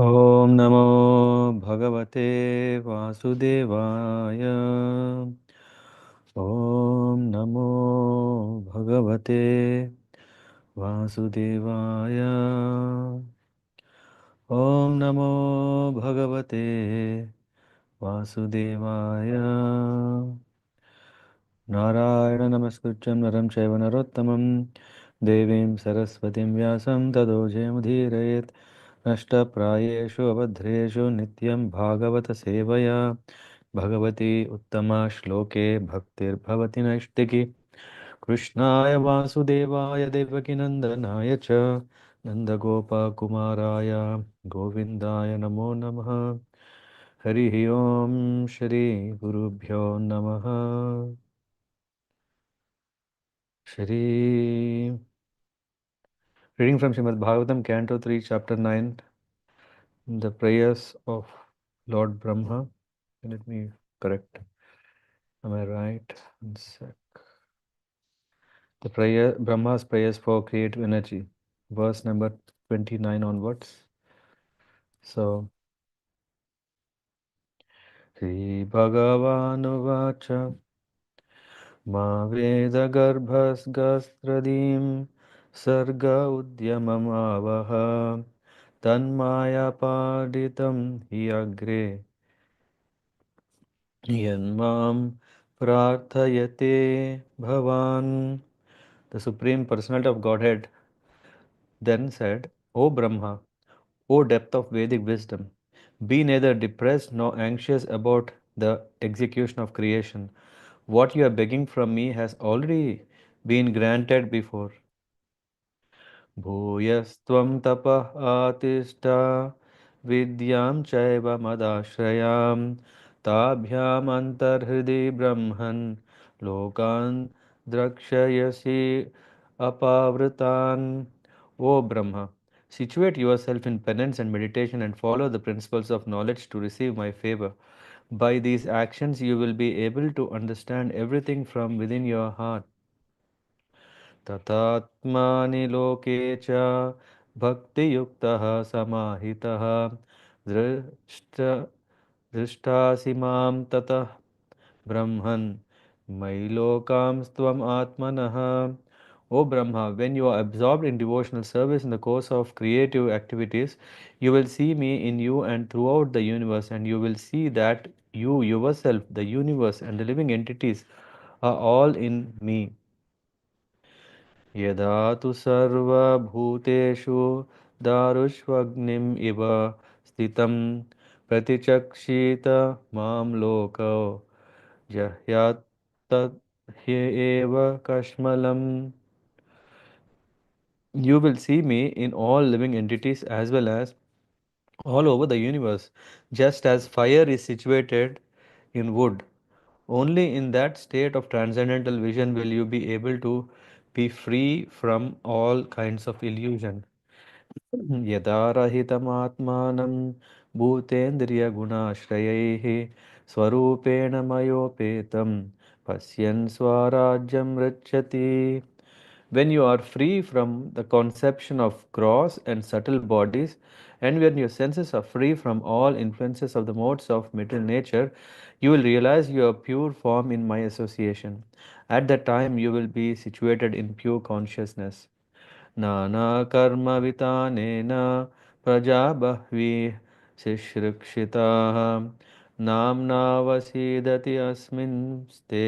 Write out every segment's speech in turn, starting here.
ॐ नमो भगवते वासुदेवाय। ॐ नमो भगवते वासुदेवाय। ॐ नमो भगवते वासुदेवाय। नारायण नमस्कृत्यं नरं चैव नरोत्तमं देवीं सरस्वतीं व्यासं ततो जयमुदीरयेत् नष्टप्रायेषु अभद्रेषु नित्यं भागवतसेवया भगवती उत्तमा श्लोके भक्तिर्भवति नैष्टिकी कृष्णाय वासुदेवाय देवकीनन्दनाय च नन्दगोपकुमाराय गोविन्दाय नमो नमः। हरिः ओम् श्रीगुरुभ्यो नमः। Shri Reading from Srimad Bhagavatam, Canto 3, Chapter 9, the prayers of Lord Brahma. Let me correct. Am I right? One sec. The prayer, Brahma's prayers for creative energy, verse number 29 onwards. So, Sri Bhagavanuvacha Ma Veda Garbhasgastradim Sarga Udyamam Avaha Tanmaya Paditam Hyagre Yanmam Prarthayate Bhavan. The Supreme Personality of Godhead then said, O Brahma, O depth of Vedic wisdom, be neither depressed nor anxious about the execution of creation. What you are begging from me has already been granted before. भूयस्त्वं तपः आतिष्ठ विद्यां चैव मदाश्रयां ताभ्याम् अन्तर्हृदि ब्रह्मन् लोकान् द्रक्ष्यसि अपावृतान्. O Brahma, situate yourself in penance and meditation and follow the principles of knowledge to receive my favor. By these actions, you will be able to understand everything from within your heart. तथात्मानि लोके च भक्तियुक्तः समाहितः दृष्ट दृष्टासि मां ततः ब्रह्मन् मयि लोकां त्वम् आत्मनः. O Brahma, when you are absorbed in devotional service in the course of creative activities, you will see me in you and throughout the universe, and you will see that you yourself, the universe, and the living entities are all in me. यदा तु सर्वभूतेषु दारुष्वग्निम् इव स्थितं प्रतिचक्षित मां लोको जह्यात् तत् ह्येव कश्मलम्. You will see me in all living entities as well as all over the universe, just as fire is situated in wood. Only in that state of transcendental vision will you be able to be free from all kinds of illusion. यदा रहितमात्मानं भूतेन्द्रियगुणाश्रयैः स्वरूपेण मयोपेतं पश्यन् स्वराज्यं रक्षति. When you are free from the conception of gross and subtle bodies, and when your senses are free from all influences of the modes of material nature, you will realize your pure form in my association. At that time, you will be situated in pure consciousness. नानाकर्मवितानेन प्रजा बह्वी शिश्रुक्षिताः नाम्नावसीदति अस्मिन् स्ते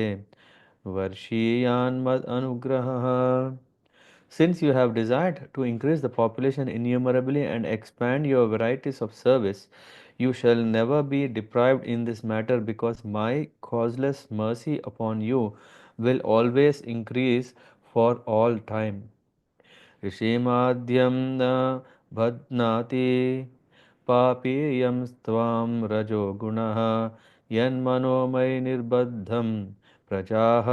वर्षीयान् मद् अनुग्रहः. Since you have desired to increase the population innumerably and expand your varieties of service, you shall never be deprived in this matter because my causeless mercy upon you will always increase for all time. ऋषिमाद्यं न बध्नाति पापीयं त्वां रजो गुणः यन्मनोमयि निर्बद्धं प्रजाः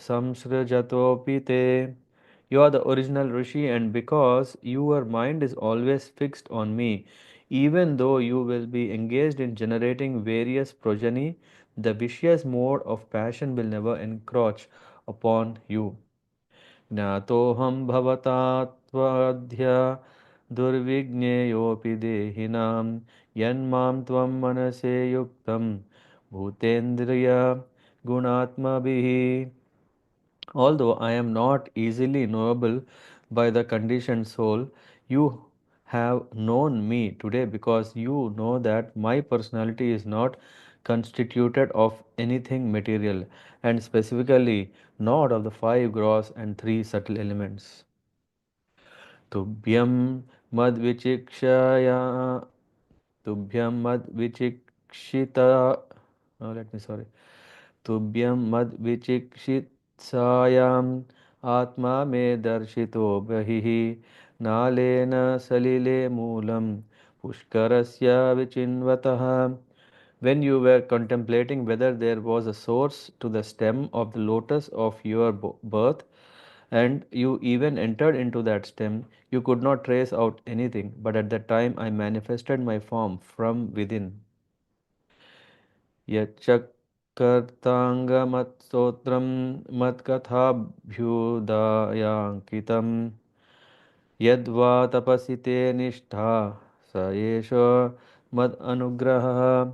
संसृजतोऽपि ते. You are the original Rishi, and because your mind is always fixed on me, even though you will be engaged in generating various progeny, the vicious mode of passion will never encroach upon you. ज्ञातोऽहं भवता त्वद्य दुर्विज्ञेयोऽपि देहिनां यन्मां त्वं मनसे युक्तं भूतेन्द्रिय गुणात्मभिः. Although I am not easily knowable by the conditioned soul, you have known me today because you know that my personality is not constituted of anything material, and specifically not of the five gross and three subtle elements. तुभ्यं मद्विचिक्षया तुभ्यं मद्विचिक्षिता let me sorry तुभ्यं मद्विचिक्षित्सायाम् आत्मा मे दर्शितो बहिः नालेन सलिले मूलं पुष्करस्य विचिन्वतः. When you were contemplating whether there was a source to the stem of the lotus of your birth, and you even entered into that stem, you could not trace out anything, but at that time I manifested my form from within. यच्चकर्ताङ्गमत्स्तोत्रं मत्कथाभ्युदयांकितं यद्वा तपसि ते निष्ठा स एष mad anugrahah.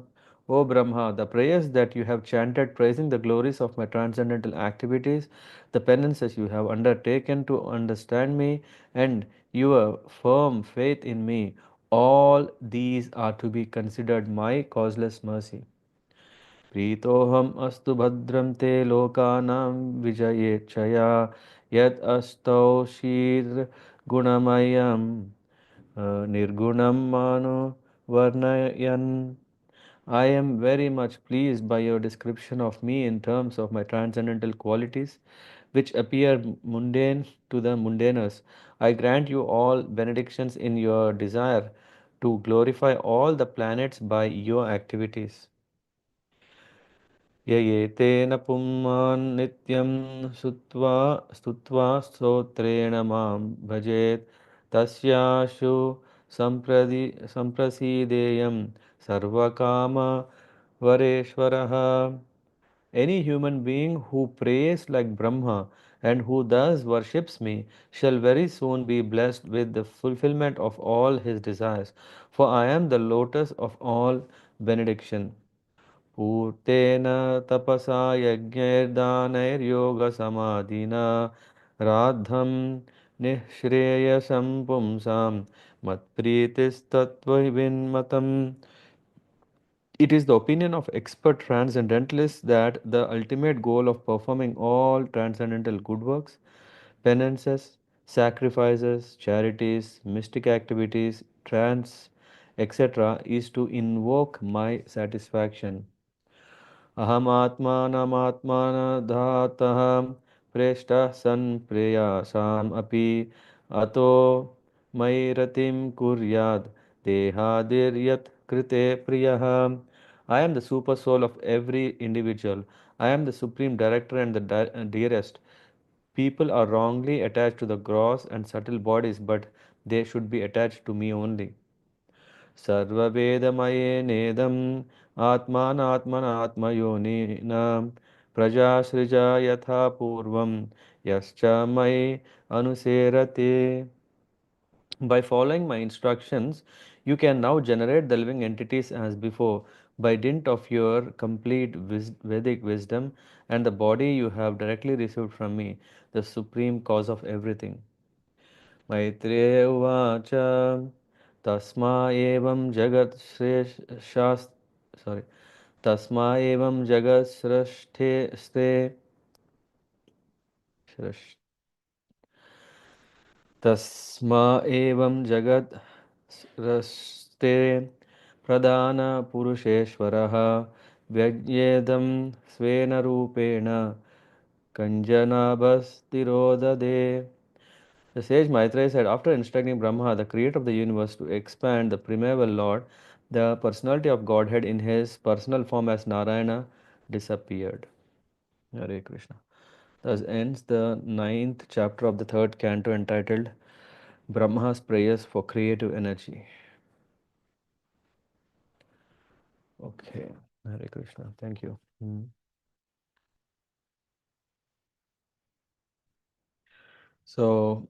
O Brahma, the prayers that you have chanted praising the glories of my transcendental activities, the penances you have undertaken to understand me, and your firm faith in me, all these are to be considered my causeless mercy. प्रीतोऽहम् अस्तु भद्रं ते लोकानां विजयेच्छया यत् अस्तौ शीर्गुणमयं निर्गुणं मानो वर्णयन्. I am very much pleased by your description of me in terms of my transcendental qualities, which appear mundane to the mundaners. I grant you all benedictions in your desire to glorify all the planets by your activities. ययेतेन पुंमान् नित्यं स्तुत्वा स्तोत्रेण मां भजेत् तस्याशु सम्प्रसीदेयं सर्वकामवरेश्वरः. Any human being who prays like Brahma and who thus worships me shall very soon be blessed with the fulfillment of all his desires, for I am the lotus of all benediction. पूतेन तपसा यज्ञैर्दानैर्योगसमाधिना राद्धं निःश्रेयसं पुंसां मत्प्रीतिस्तत्त्वविन्मतम्. It is the opinion of expert transcendentalists that the ultimate goal of performing all transcendental good works, penances, sacrifices, charities, mystic activities, trance, etc., is to invoke my satisfaction. अहमात्मानमात्मानधातः प्रेष्टः सन् प्रेयासाम् अपि अतो मयि रतिं कुर्याद् देहादिर्यत् कृते प्रियः. I am the super soul of every individual. I am the supreme director and the dearest. People are wrongly attached to the gross and subtle bodies, but they should be attached to me only. सर्ववेदमयेनेदम् आत्मानात्मनात्मयोनिना प्रजासृजा यथा पूर्वं यश्च मयि अनुसेरते. By following my instructions, you can now generate the living entities as before by dint of your complete Vedic wisdom and the body you have directly received from me, the supreme cause of everything. Maitreya उवाच तस्मा एवं जगत् sorry तस्मा एवं जगत् सृष्टे तस्मा एवं जगत् सृष्टे प्रधानपुरुषेश्वरः व्यज्येदं स्वेन रूपेण कञ्जनाभस्तिरोददे. The sage Maitreya said, after instructing Brahma, the creator of the universe, to expand the primeval Lord, the personality of Godhead in his personal form as Narayana disappeared. Hare Krishna. Thus ends the ninth chapter of the third canto entitled Brahma's Prayers for Creative Energy. Okay. Hare Krishna. Thank you. So,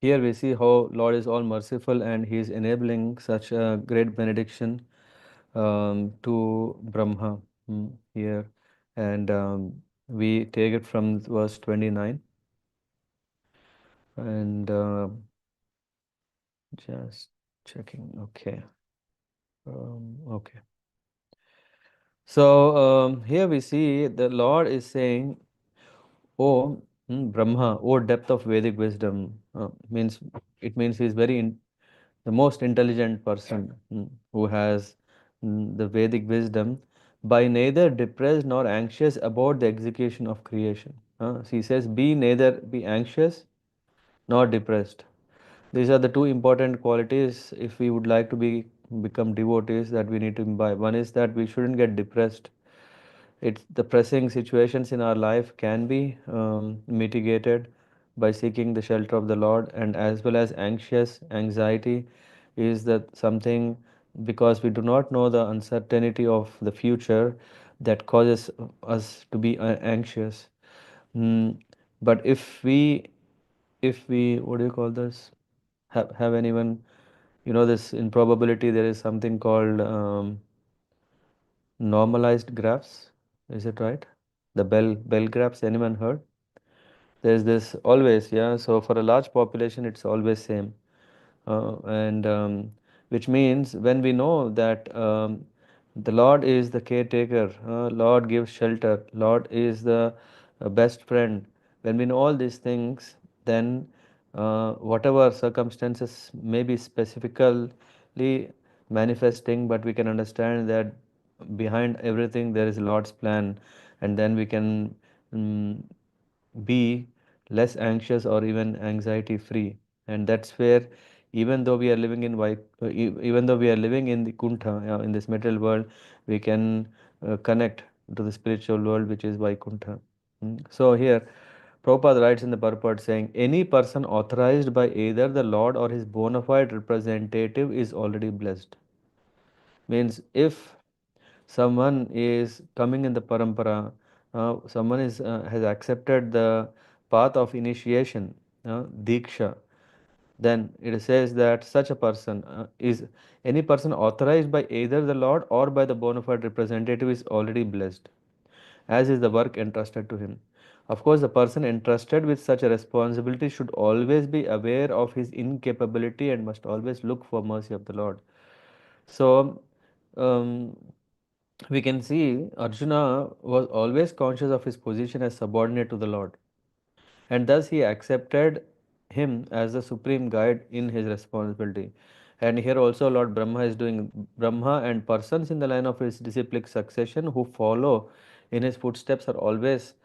Here we see how Lord is all merciful and He is enabling such a great benediction to Brahma here. And we take it from verse 29 and just checking. Okay. Okay. So here we see the Lord is saying, "Oh Brahma, oh depth of Vedic wisdom," means it means he is the most intelligent person who has the Vedic wisdom, by neither depressed nor anxious about the execution of creation. So he says, "Be neither be anxious nor depressed." These are the two important qualities if we would like to become devotees that we need to imbibe. One is that we shouldn't get depressed. It's the pressing situations in our life can be mitigated by seeking the shelter of the Lord, and as well as anxiety is that something because we do not know the uncertainty of the future that causes us to be anxious. Mm, but if we what do you call this? Have anyone, this in probability there is something called normalized graphs. Is it right? The bell graphs. Anyone heard? There's this always, yeah. So for a large population, it's always same, and which means when we know that the Lord is the caretaker, Lord gives shelter, Lord is the best friend. When we know all these things, then whatever circumstances may be specifically manifesting, but we can understand that behind everything there is Lord's plan, and then we can mm, be less anxious or even anxiety free. And that's where even though we are living in even though we are living in the kuntha, in this material world, we can connect to the spiritual world, which is Vaikuntha. So here Prabhupada writes in the purport saying, any person authorized by either the Lord or his bona fide representative is already blessed. Means if someone is coming in the parampara, someone has accepted the path of initiation, diksha, then it says that such a person is any person authorized by either the Lord or by the bona fide representative is already blessed, as is the work entrusted to him. Of course, the person entrusted with such a responsibility should always be aware of his incapability and must always look for mercy of the Lord. So, um, we can see Arjuna was always conscious of his position as subordinate to the Lord, and thus he accepted him as the supreme guide in his responsibility. And here also Lord Brahma is doing Brahma, and persons in the line of his disciplic succession who follow in his footsteps are always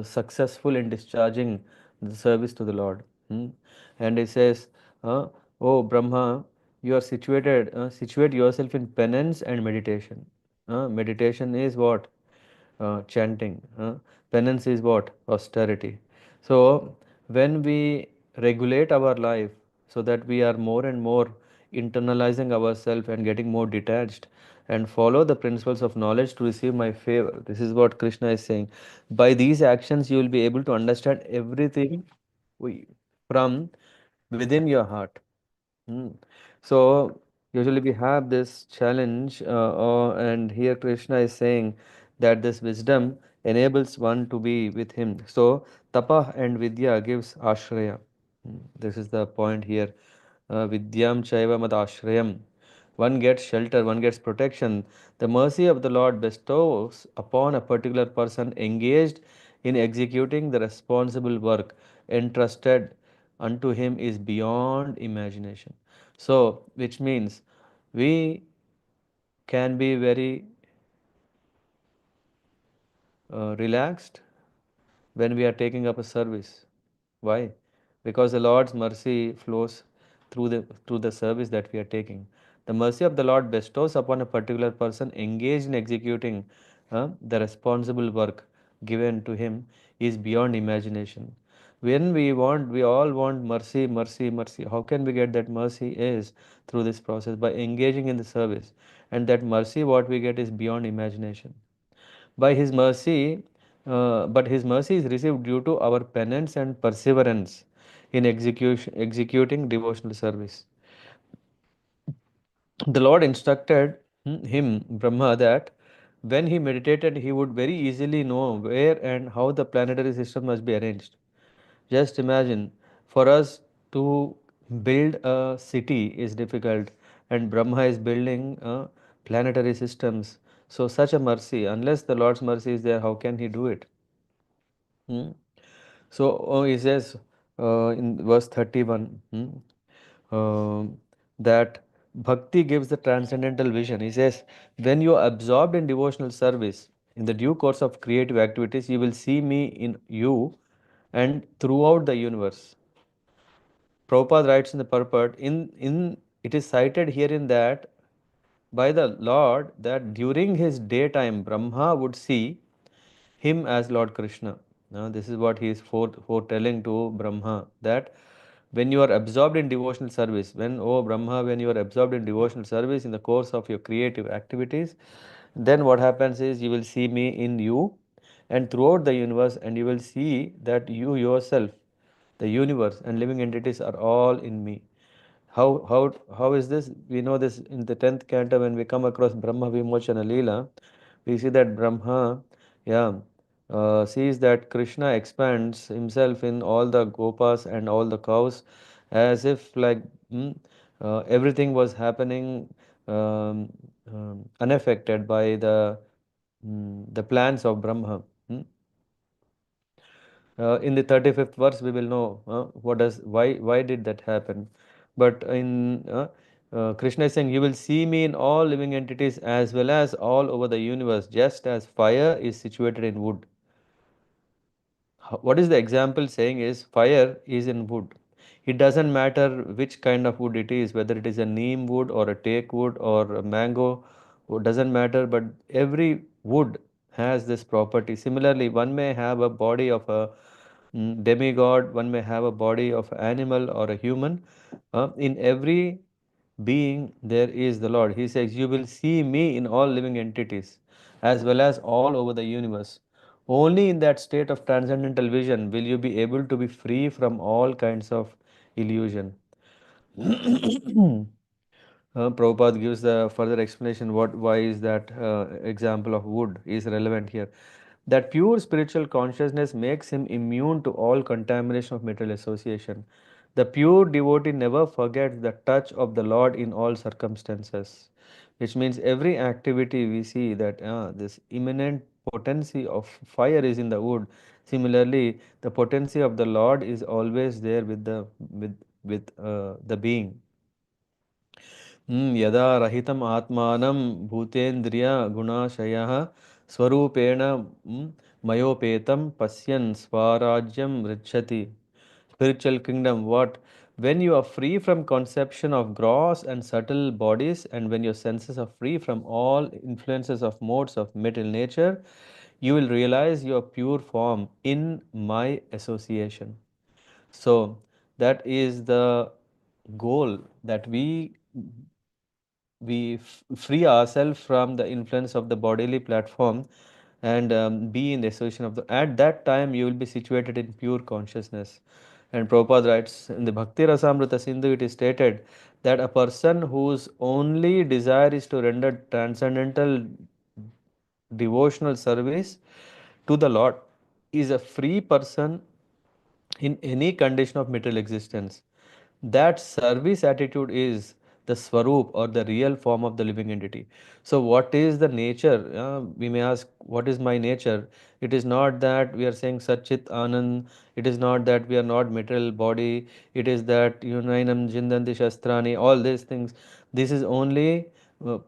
successful in discharging the service to the Lord. And he says, "Oh Brahma, you are situate yourself in penance and meditation." Meditation is what? Chanting. Penance is what? Austerity. So, when we regulate our life so that we are more and more internalizing ourselves and getting more detached and follow the principles of knowledge to receive my favor, this is what Krishna is saying. By these actions, you will be able to understand everything from within your heart. Hmm. So usually we have this challenge, and here Krishna is saying that this wisdom enables one to be with him. So tapa and vidya gives ashraya. This is the point here. Vidyam chaiva mad ashrayam. One gets shelter, one gets protection. The mercy of the Lord bestows upon a particular person engaged in executing the responsible work entrusted unto him is beyond imagination. So, which means we can be very relaxed when we are taking up a service. Why? Because the Lord's mercy flows through the service that we are taking. The mercy of the Lord bestows upon a particular person engaged in executing the responsible work given to him is beyond imagination. When we all want mercy, mercy, mercy. How can we get that mercy? Is through this process by engaging in the service, and that mercy what we get is beyond imagination. By his mercy, but his mercy is received due to our penance and perseverance in executing devotional service. The Lord instructed him, Brahma, that when he meditated, he would very easily know where and how the planetary system must be arranged. Just imagine, for us to build a city is difficult, and Brahma is building planetary systems. So, such a mercy, unless the Lord's mercy is there, how can he do it? Hmm? So, he says in verse 31 that bhakti gives the transcendental vision. He says, when you are absorbed in devotional service, in the due course of creative activities, you will see me in you and throughout the universe. Prabhupada writes in the purport, in it is cited herein that by the Lord that during his daytime Brahma would see him as Lord Krishna. Now, this is what he is foretelling to Brahma, that when you are absorbed in devotional service, when, oh Brahma, when you are absorbed in devotional service in the course of your creative activities, then what happens is you will see me in you and throughout the universe, and you will see that you yourself, the universe and living entities are all in me. How is this? We know this in the 10th canto when we come across Brahma Vimochana Leela. We see that Brahma, yeah, sees that Krishna expands himself in all the gopas and all the cows as if like everything was happening um, unaffected by the plans of Brahma. Hmm? In the 35th verse we will know why did that happen. But in Krishna is saying, you will see me in all living entities as well as all over the universe, just as fire is situated in wood. What is the example saying is fire is in wood. It doesn't matter which kind of wood it is, whether it is a neem wood or a teak wood or a mango, it doesn't matter, but every wood has this property. Similarly, one may have a body of a demigod, one may have a body of an animal or a human. In every being there is the Lord. He says, you will see me in all living entities as well as all over the universe. Only in that state of transcendental vision will you be able to be free from all kinds of illusion. Prabhupada gives the further explanation why is that example of wood is relevant here. That pure spiritual consciousness makes him immune to all contamination of material association. The pure devotee never forgets the touch of the Lord in all circumstances, which means every activity we see that this imminent potency of fire is in the wood. Similarly, the potency of the Lord is always there with the being. यदा रहितम् आत्मानं भूतेन्द्रिय गुणाशयः स्वरूपेण मयोपेतं पश्यन् स्वराज्यं ऋच्छति. Spiritual kingdom, what? When you are free from conception of gross and subtle bodies, and when your senses are free from all influences of modes of material nature, you will realize your pure form in my association. So, that is the goal, that we free ourselves from the influence of the bodily platform and be in the association of the. At that time, you will be situated in pure consciousness. And Prabhupada writes in the Bhakti Rasamrita Sindhu, it is stated that a person whose only desire is to render transcendental devotional service to the Lord is a free person in any condition of material existence. That service attitude is the swarup or the real form of the living entity. So, what is the nature? We may ask, what is my nature? It is not that we are saying Satchit Anand, it is not that we are not material body, it is that Yunainam Jindanti Shastrani, all these things. This is only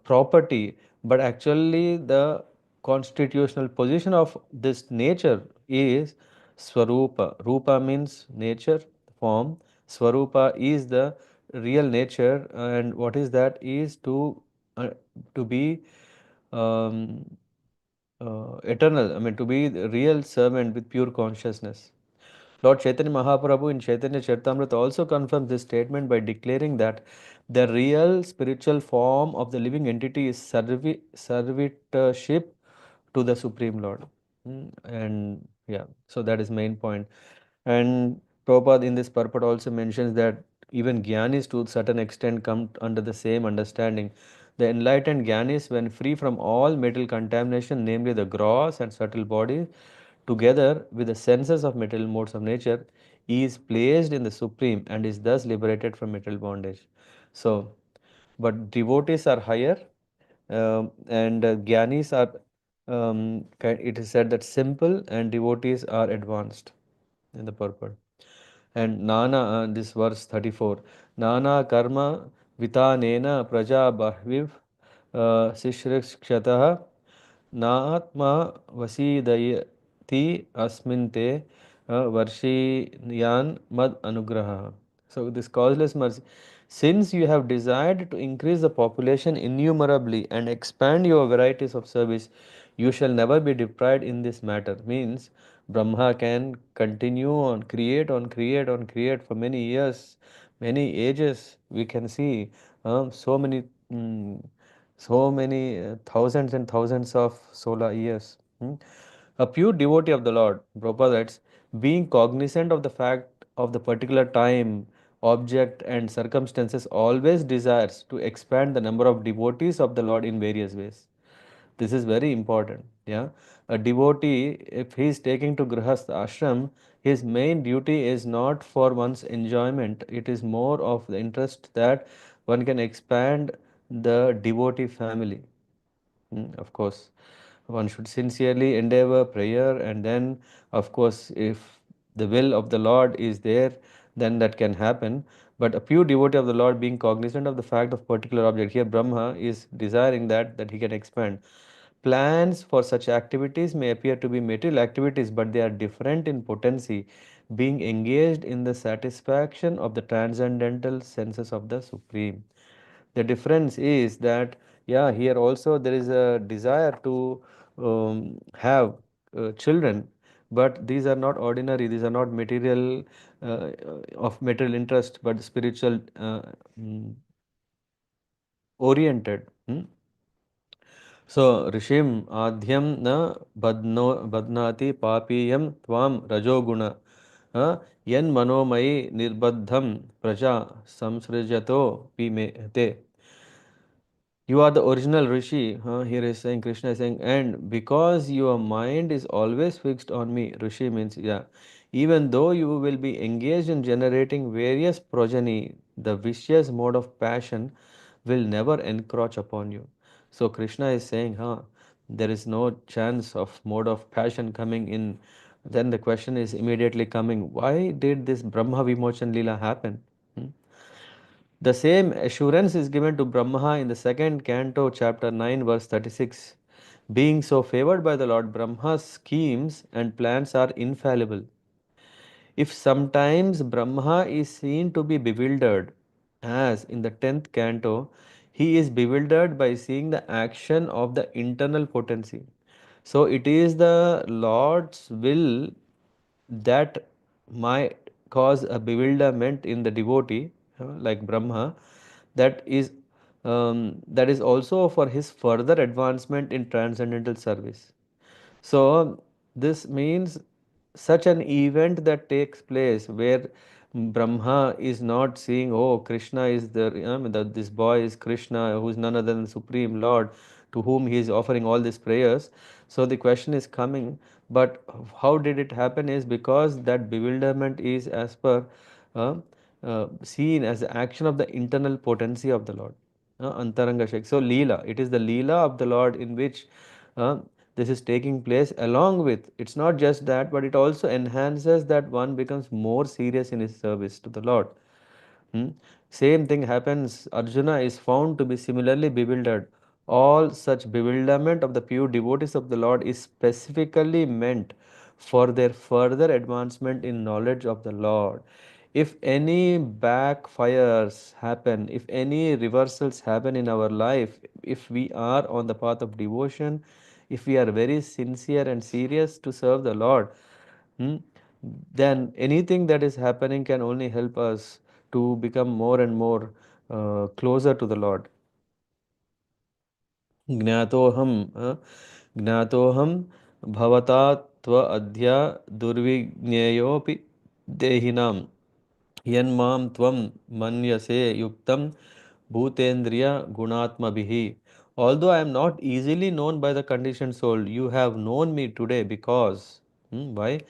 property, but actually, the constitutional position of this nature is Swarupa. Rupa means nature, form. Swarupa is the real nature, and what is that? Is to be um, eternal. I mean, to be the real servant with pure consciousness. Lord Chaitanya Mahaprabhu in Chaitanya Charitamrita also confirms this statement by declaring that the real spiritual form of the living entity is servitorship to the Supreme Lord. And yeah, so that is main point. And Prabhupada in this purport also mentions that even Gyanis to a certain extent come under the same understanding. The enlightened Gyanis, when free from all material contamination, namely the gross and subtle body, together with the senses of material modes of nature, is placed in the Supreme and is thus liberated from material bondage. So, but devotees are higher, and Gyanis are, it is said that simple and devotees are advanced in the purport. And Nana, this verse 34, Nana karma vitanena praja bahviv sishrikshataha नात्मा वसीदयति अस्मिन्ते varshyan mad anugraha. So this causeless mercy, since you have desired to increase the population innumerably and expand your varieties of service, you shall never be deprived in this matter. Means Brahma can continue on create for many years, many ages. We can see so many. Thousands and thousands of solar years. A pure devotee of the Lord, Prabhupada writes, being cognizant of the fact of the particular time, object, and circumstances, always desires to expand the number of devotees of the Lord in various ways. This is very important. Yeah, a devotee, if he is taking to Grihastha ashram, his main duty is not for one's enjoyment. It is more of the interest that one can expand the devotee family. Of course, one should sincerely endeavor prayer, and then, of course, if the will of the Lord is there, then that can happen. But a pure devotee of the Lord, being cognizant of the fact of particular object, here Brahma is desiring that he can expand. Plans for such activities may appear to be material activities, but they are different in potency, being engaged in the satisfaction of the transcendental senses of the Supreme. The difference is that, yeah, here also there is a desire to have children, but these are not ordinary, these are not material, of material interest, but spiritual oriented. So, Rishim Adhyam na badnati papiyam tvam rajoguna. Yan manomai nirbadham praja samsrijato pimete. You are the original Rishi. Here is saying, Krishna is saying, and because your mind is always fixed on me, Rishi means, yeah, even though you will be engaged in generating various progeny, the vicious mode of passion will never encroach upon you. So Krishna is saying, there is no chance of mode of passion coming in. Then the question is immediately coming, why did this Brahma Vimochan Leela happen? Hmm? The same assurance is given to Brahma in the second canto, chapter 9, verse 36. Being so favored by the Lord, Brahma's schemes and plans are infallible. If sometimes Brahma is seen to be bewildered, as in the 10th canto, he is bewildered by seeing the action of the internal potency. So it is the Lord's will that might cause a bewilderment in the devotee, like Brahma, that is that is also for his further advancement in transcendental service. So this means such an event that takes place where Brahma is not seeing, oh, Krishna is this boy is Krishna, who is none other than the Supreme Lord, to whom he is offering all these prayers. So the question is coming, but how did it happen? Is because that bewilderment is as per uh, seen as the action of the internal potency of the Lord. Antaranga Shakti. So Leela, it is the Leela of the Lord in which uh, this is taking place, along with, it's not just that, but it also enhances that one becomes more serious in his service to the Lord. Hmm? Same thing happens. Arjuna is found to be similarly bewildered. All such bewilderment of the pure devotees of the Lord is specifically meant for their further advancement in knowledge of the Lord. If any backfires happen, if any reversals happen in our life, if we are on the path of devotion, if we are very sincere and serious to serve the Lord, Hmm? then anything that is happening can only help us to become more and more closer to the Lord. ज्ञातोऽहं ज्ञातोऽहं भवता त्व अद्य दुर्विज्ञेयोऽपि Dehinam Yanmam Tvam Manyase Yuktam Bhutendriya Gunatmabihi. Although I am not easily known by the conditioned soul, you have known me today because. Why?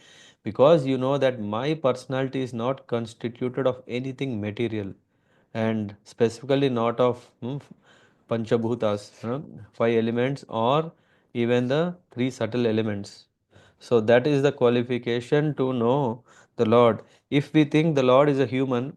Because you know that my personality is not constituted of anything material and specifically not of Panchabhutas, five elements or even the three subtle elements. So that is the qualification to know the Lord. If we think the Lord is a human,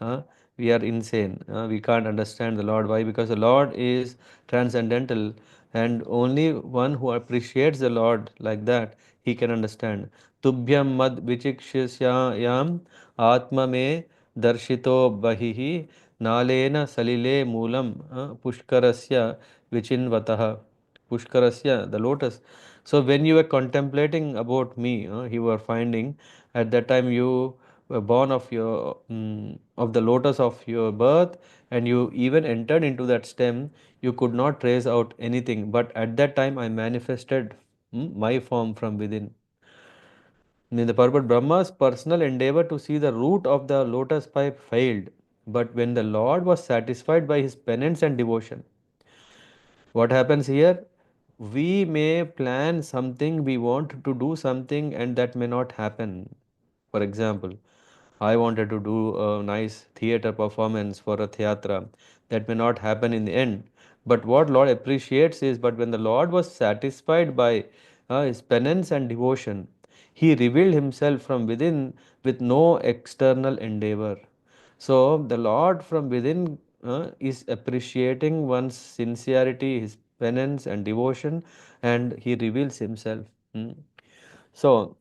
uh, we are insane. We can't understand the Lord. Why? Because the Lord is transcendental, and only one who appreciates the Lord like that, he can understand. Tubhyam mad vichikshyam atma me darshito bahihi nalena salile moolam pushkarasya vichinvatah. Pushkarasya, the lotus. So when you were contemplating about me, you were finding at that time you were born of your of the lotus of your birth, and you even entered into that stem. You could not trace out anything, but at that time I manifested my form from within. In the purport, Brahma's personal endeavor to see the root of the lotus pipe failed, but when the Lord was satisfied by his penance and devotion, what happens here? We may plan something, we want to do something, and that may not happen. For example, I wanted to do a nice theater performance for a theatra. That may not happen in the end. But what Lord appreciates is, but when the Lord was satisfied by his penance and devotion, he revealed himself from within with no external endeavor. So the Lord from within is appreciating one's sincerity, his penance and devotion, and he reveals himself. Hmm. So,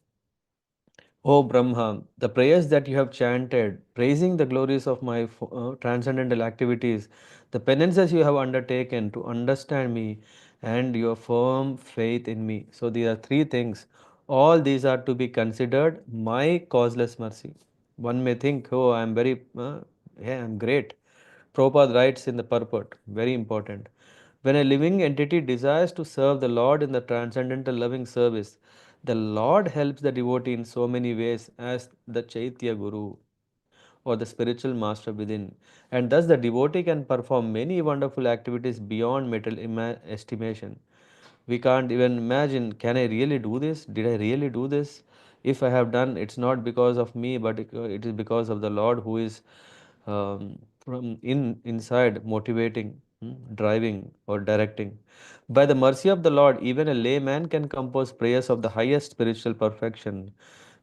O Brahma, the prayers that you have chanted, praising the glories of my transcendental activities, the penances you have undertaken to understand me, and your firm faith in me. So, these are three things. All these are to be considered my causeless mercy. One may think, oh, I am very, yeah, I am great. Prabhupada writes in the purport, very important. When a living entity desires to serve the Lord in the transcendental loving service, the Lord helps the devotee in so many ways as the Chaitya Guru or the spiritual master within. And thus the devotee can perform many wonderful activities beyond mental estimation. We can't even imagine, can I really do this? Did I really do this? If I have done, it's not because of me, but it is because of the Lord who is from inside motivating, driving or directing. By the mercy of the Lord, even a layman can compose prayers of the highest spiritual perfection.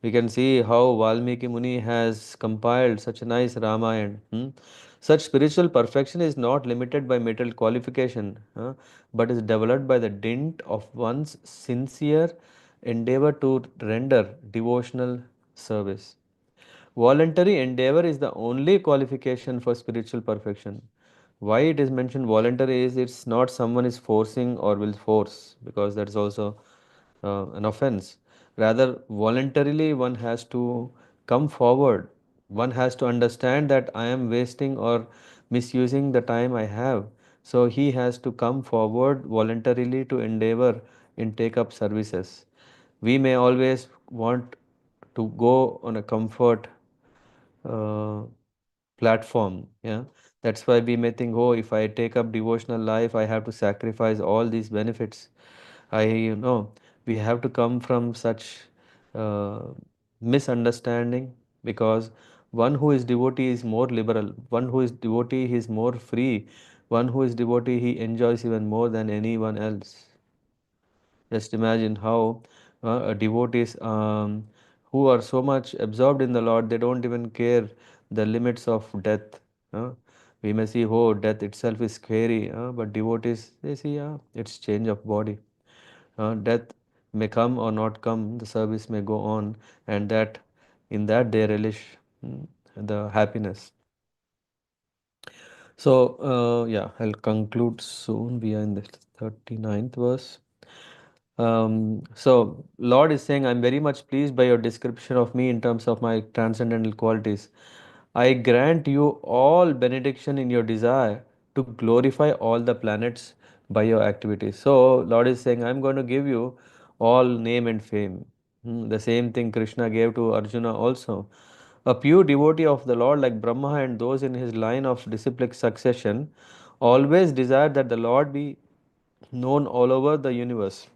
We can see how Valmiki Muni has compiled such a nice Ramayana. Such spiritual perfection is not limited by material qualification, but is developed by the dint of one's sincere endeavor to render devotional service. Voluntary endeavor is the only qualification for spiritual perfection. Why it is mentioned voluntary is it's not someone is forcing or will force, because that's also an offense. Rather, voluntarily one has to come forward. One has to understand that I am wasting or misusing the time I have. So he has to come forward voluntarily to endeavor in take up services. We may always want to go on a comfort uh, platform. Yeah, that's why we may think, oh, if I take up devotional life, I have to sacrifice all these benefits. We have to come from such uh, misunderstanding, because one who is devotee is more liberal, one who is devotee he is more free, one who is devotee he enjoys even more than anyone else. Just imagine how devotees who are so much absorbed in the Lord, they don't even care the limits of death. We may see, oh, death itself is scary, but devotees, they see, it's change of body. Death may come or not come, the service may go on, and that in that they relish the happiness. So, yeah, I'll conclude soon. We are in the 39th verse. So Lord is saying, I'm very much pleased by your description of me in terms of my transcendental qualities. I grant you all benediction in your desire to glorify all the planets by your activities. So Lord is saying, I'm going to give you all name and fame. The same thing Krishna gave to Arjuna also. A pure devotee of the Lord, like Brahma and those in his line of disciplic succession, always desire that the Lord be known all over the universe.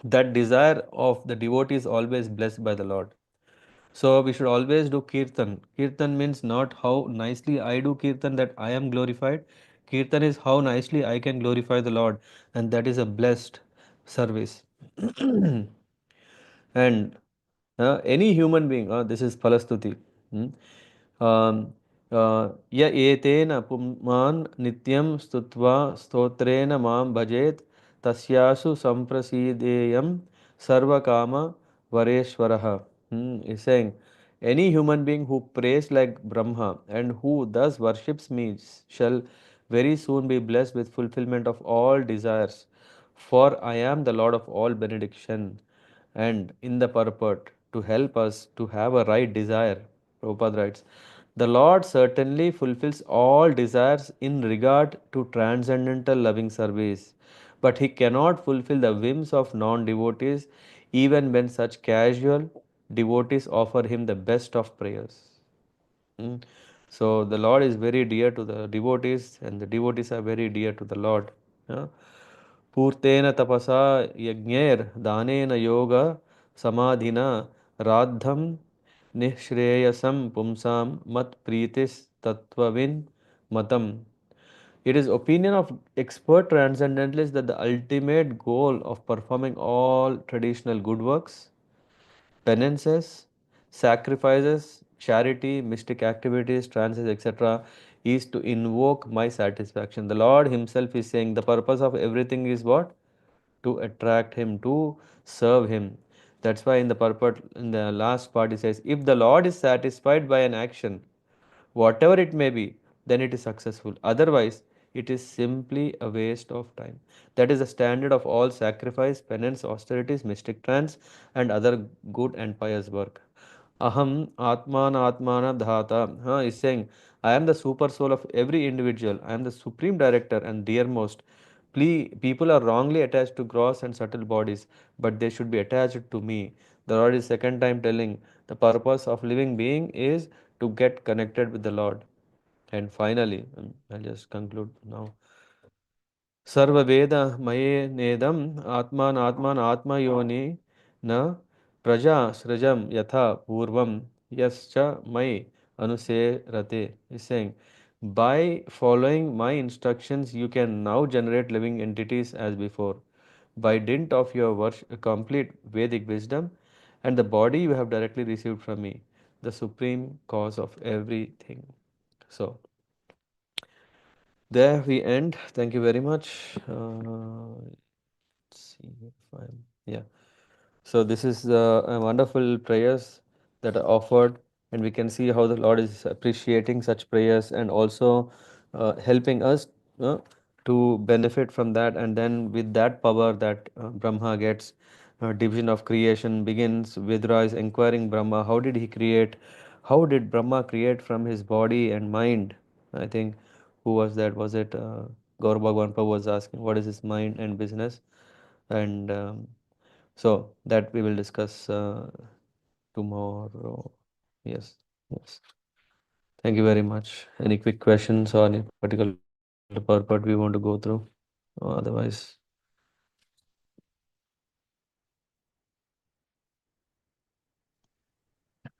That desire of the devotee is always blessed by the Lord. So we should always do kirtan. Kirtan means not how nicely I do kirtan that I am glorified. Kirtan is how nicely I can glorify the Lord, and that is a blessed service. And any human being, this is Palastuti. Hmm? य एतेन पुमान् नित्यं स्तुत्वा स्तोत्रेण मां भजेत् तस्यासु सम्प्रसीदेयं सर्वकाम वरेश्वरः. Is saying any human being who prays like Brahma and who thus worships me shall very soon be blessed with fulfillment of all desires. For I am the Lord of all benediction. And in the purport to help us to have a right desire, Prabhupada writes, the Lord certainly fulfills all desires in regard to transcendental loving service, but He cannot fulfill the whims of non devotees even when such casual devotees offer Him the best of prayers. Mm. So the Lord is very dear to the devotees, and the devotees are very dear to the Lord. Yeah. पूर्तेन तपसा यज्ञैर्दानेन योग समाधिना राद्धं निःश्रेयसं पुंसां मत प्रीतिस्तत्त्वविन् matam. It is opinion of expert transcendentalists that the ultimate goal of performing all traditional good works, penances, sacrifices, charity, mystic activities, trances, etc., is to invoke my satisfaction. The Lord Himself is saying the purpose of everything is what? To attract Him, to serve Him. That's why in the purport, in the last part, He says, if the Lord is satisfied by an action, whatever it may be, then it is successful. Otherwise, it is simply a waste of time. That is the standard of all sacrifice, penance, austerities, mystic trance, and other good and pious work. Aham Atmana Atmana Dhata is saying, I am the super soul of every individual. I am the supreme director and dearmost. People are wrongly attached to gross and subtle bodies, but they should be attached to me. The Lord is second time telling the purpose of living being is to get connected with the Lord. And finally, I'll just conclude now. सर्ववेदमयेनेदम् आत्मानात्मान आत्मयोनि न प्रजा सृजं यथा पूर्वं यश्च मयि अनुसेरते. Is saying, by following my instructions, you can now generate living entities as before. By dint of your complete Vedic wisdom and the body you have directly received from me, the supreme cause of everything. So, there we end. Thank you very much. Let's see if I'm, yeah. So this is a wonderful prayers that are offered, and we can see how the Lord is appreciating such prayers and also helping us uh, to benefit from that. And then with that power that Brahma gets, division of creation begins. Vidra is inquiring Brahma, how did he create? How did Brahma create from his body and mind? I think who was that? Was it Gaur Bhagwan Prabhu was asking, what is his mind and business? And so that we will discuss tomorrow. Yes, yes. Thank you very much. Any quick questions or any particular purport we want to go through? Otherwise,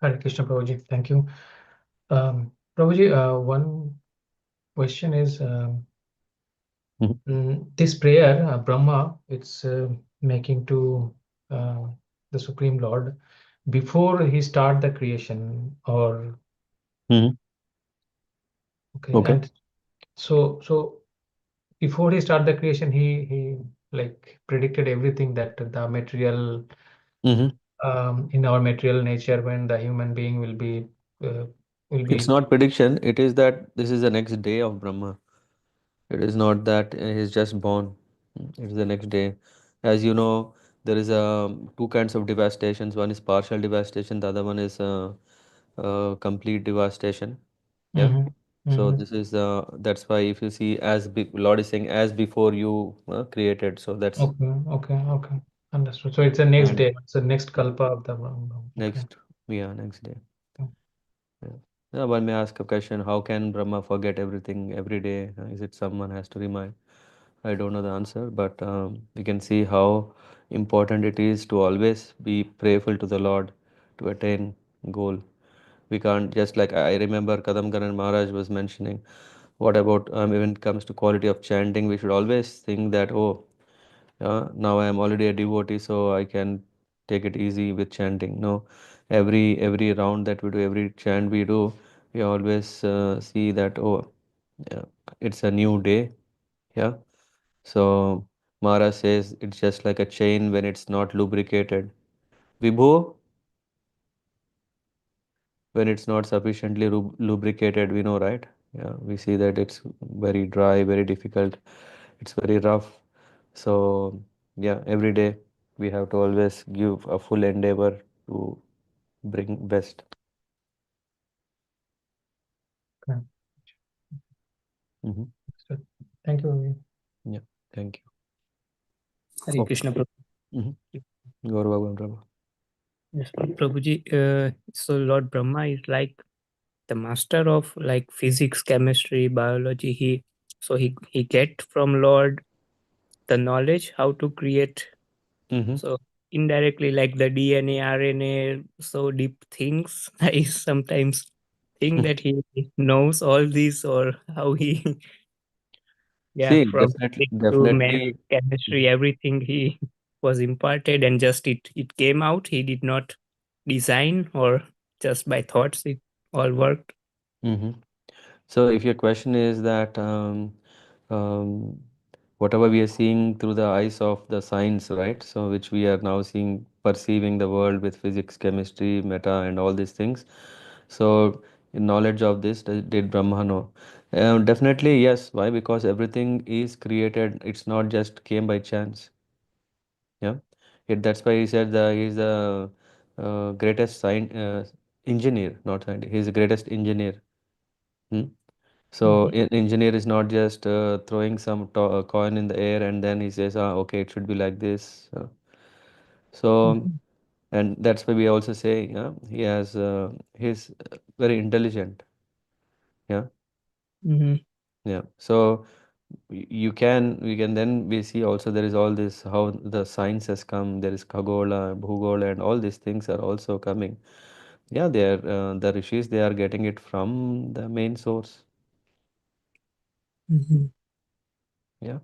Hare Krishna, Prabhuji. Thank you. Prabhuji, one question is mhm, this prayer, Brahma, it's making to uh, the Supreme Lord before he start the creation, or mhm. okay, Okay. and so before he start the creation, he like predicted everything that the material Mhm. in our material nature when the human being uh, will It's be. not prediction. It is that this is the next day of Brahma. It is not that he's just born. It is the next day. As you know, there is two kinds of devastations. One is partial devastation. The other one is complete devastation. Yeah. Hmm. So Hmm. this is that's why if you see Lord is saying as before you created. So that's Okay, okay, okay. Understood. So it's the next And day. It's the next kalpa of the Brahma. Okay. next, yeah, next day. Mm. Yeah. Yeah, one may ask a question, how can Brahma forget everything every day? Is it someone has to remind? I don't know the answer, but we can see how important it is to always be prayerful to the Lord to attain goal. We can't just like I remember Kadamkaran Maharaj was mentioning. What about when it comes to quality of chanting? We should always think that now I am already a devotee, so I can take it easy with chanting. No, every round that we do, every chant we do, we always see that yeah, it's a new day. Yeah. So Mara says it's just like a chain when it's not lubricated. Vibhu, when it's not sufficiently lubricated, we know, right? Yeah, we see that it's very dry, very difficult. It's very rough. So yeah, every day we have to always give a full endeavor to bring best. Okay. Hmm. Understood. Thank you. Yeah, thank you. Hare Okay. Krishna Prabhu. Mm-hmm. Gaurav Bhagwan. Yes, Prabhuji. So Lord Brahma is like the master of like physics, chemistry, biology. He get from Lord the knowledge how to create. Mm-hmm. So indirectly, like the DNA, RNA, so deep things. I sometimes think that he knows all this, or how he, yeah, See, from definitely, physics to math, definitely. chemistry, everything he was imparted, and just it came out. He did not design, or just by thoughts it all worked. Mm-hmm. So if your question is that um, whatever we are seeing through the eyes of the science, right? So which we are now seeing, perceiving the world with physics, chemistry, meta, and all these things. So in knowledge of this, did Brahma know? Definitely yes. Why? Because everything is created. It's not just came by chance. Yeah. That's why he said he's the greatest engineer, not scientist. He's the greatest engineer. Hmm? So Mhm, engineer is not just throwing some coin in the air and then he says, okay, it should be like this. So, mhm, and that's why we also say, yeah, he's very intelligent. Yeah, mhm, yeah. So we can then we see also there is all this how the science has come. There is Khagola, Bhugola, and all these things are also coming. Yeah, they are the rishis. They are getting it from the main source. mhm. Yeah.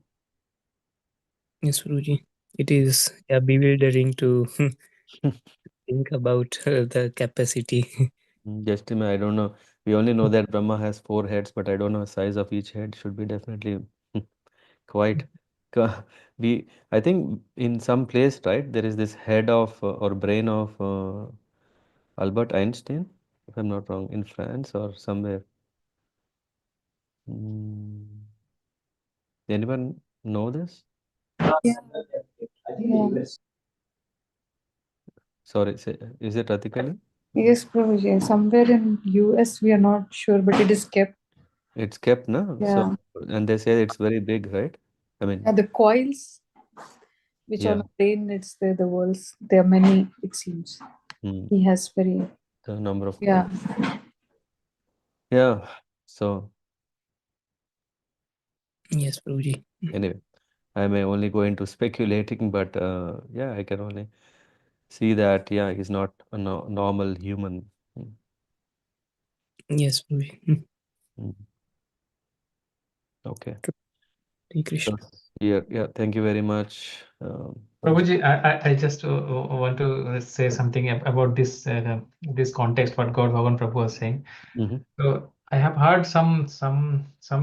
Yes, Guruji. It is, yeah, bewildering to think about the capacity. Just I don't know. We only know that Brahma has four heads, but I don't know the size of each head. Should be definitely quite. We I think in some place, right? There is this head of or brain of Albert Einstein, if I'm not wrong, in France or somewhere. Mm, anyone know this? Yeah. Yeah. Sorry, is it Ratikali? Yes, Prabhuji. Somewhere in US, we are not sure, but it is kept. It's kept, no? So, Yeah. and they say it's very big, right? I mean, The coils which on yeah, the brain, it's the worlds. There are many, it seems. mm, He has very, the number of coins. yeah. Yeah. So Yes, Guruji. anyway. I may only go into speculating, but yeah, I can only see that, yeah, he's not a normal human. Mm, Yes, Guruji. mm. Okay. Hare So, Krishna. yeah, yeah, thank you very much. Prabhuji. Prabhuji, I just want to say something about this context what God Bhagan Prabhu was saying. Mm-hmm, So I have heard some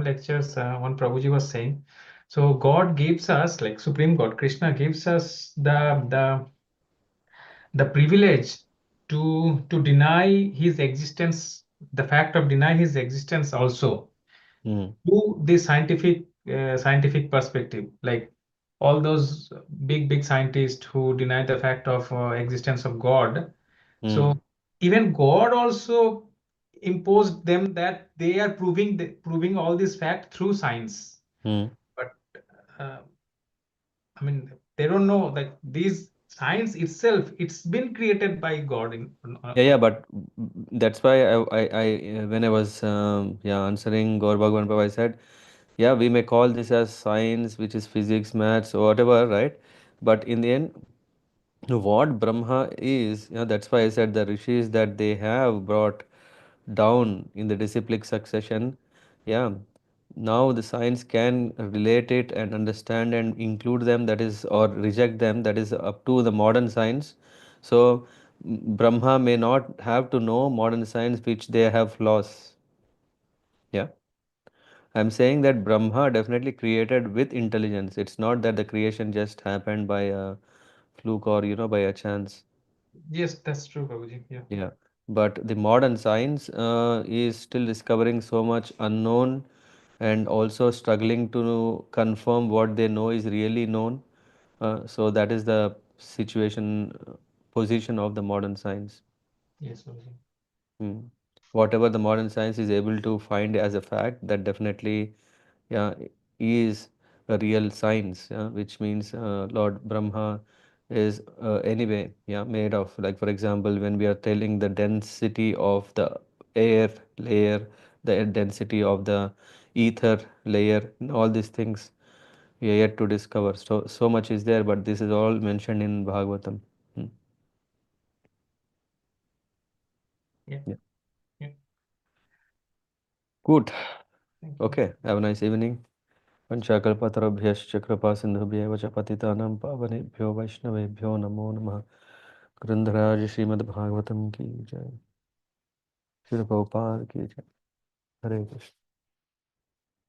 lectures. One Prabhuji was saying. So God gives us, like Supreme God, Krishna gives us the privilege to deny his existence, the fact of deny his existence also mm, to the scientific perspective, like all those big scientists who deny the fact of existence of God. So mm, even God also imposed them that they are proving all this fact through science. mm, But uh, I mean, they don't know like these science itself, it's been created by God in Yeah, but that's why when I was answering Gaur Bhagwan Prabhu, I said, yeah, we may call this as science, which is physics, maths, or whatever, right? But in the end, what Brahma is, that's why I said the rishis that they have brought down in the disciplic succession, yeah, now the science can relate it and understand and include them, that is, or reject them, that is up to the modern science. So Brahma may not have to know modern science which they have flaws. Yeah, I'm saying that Brahma definitely created with intelligence. It's not that the creation just happened by a fluke or by a chance. yes, that's true, Prabhuji. Yeah. Yeah, but the modern science is still discovering so much unknown and also struggling to confirm what they know is really known. So that is the situation, position of the modern science. Yes, Prabhuji. Hmm. Whatever the modern science is able to find as a fact, that definitely, yeah, is a real science, yeah, which means Lord Brahma is anyway, yeah, made of, like, for example, when we are telling the density of the air layer, the density of the ether layer, and all these things we are yet to discover. So much is there, but this is all mentioned in Bhagavatam. Hmm. Yeah. Yeah. Yeah. Good. Thank you. Okay. Have a nice evening. पंचाकल्पतरुभ्यश्च कृपा सिन्धुभ्येव च पतितानां पावनेभ्यो वैष्णवेभ्यो नमो नमः। ग्रंथराज श्रीमद् भागवतम की जय। श्री प्रभुपाद की जय। हरे कृष्ण।